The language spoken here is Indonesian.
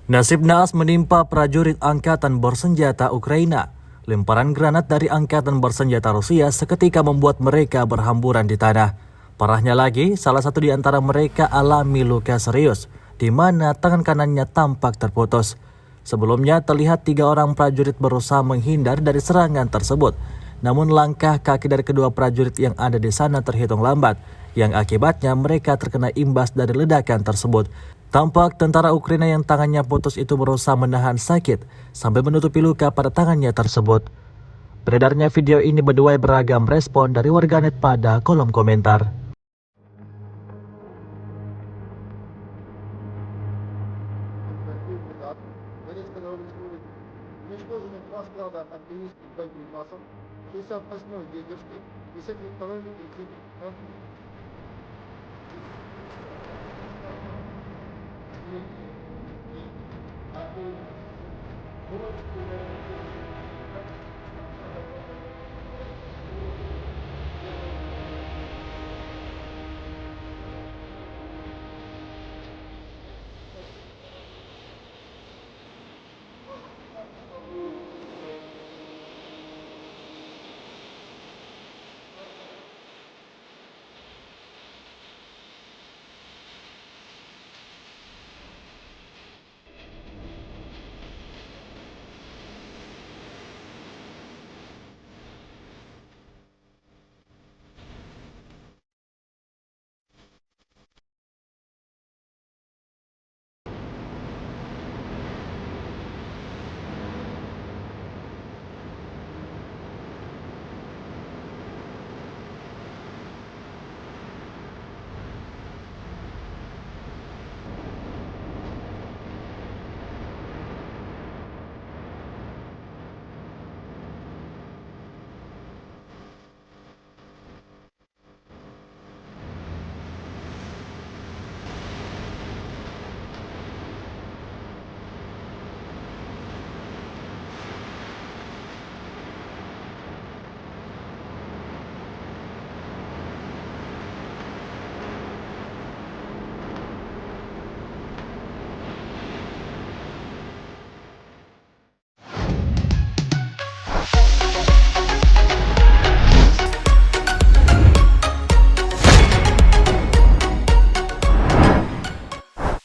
Nasib naas menimpa prajurit Angkatan Bersenjata Ukraina. Lemparan granat dari Angkatan Bersenjata Rusia seketika membuat mereka berhamburan di tanah. Parahnya lagi, salah satu di antara mereka alami luka serius, di mana tangan kanannya tampak terputus. Sebelumnya terlihat 3 orang prajurit berusaha menghindar dari serangan tersebut. Namun langkah kaki dari kedua prajurit yang ada di sana terhitung lambat, yang akibatnya mereka terkena imbas dari ledakan tersebut. Tampak tentara Ukraina yang tangannya putus itu berusaha menahan sakit sambil menutupi luka pada tangannya tersebut. Beredarnya video ini menuai beragam respon dari warganet pada kolom komentar.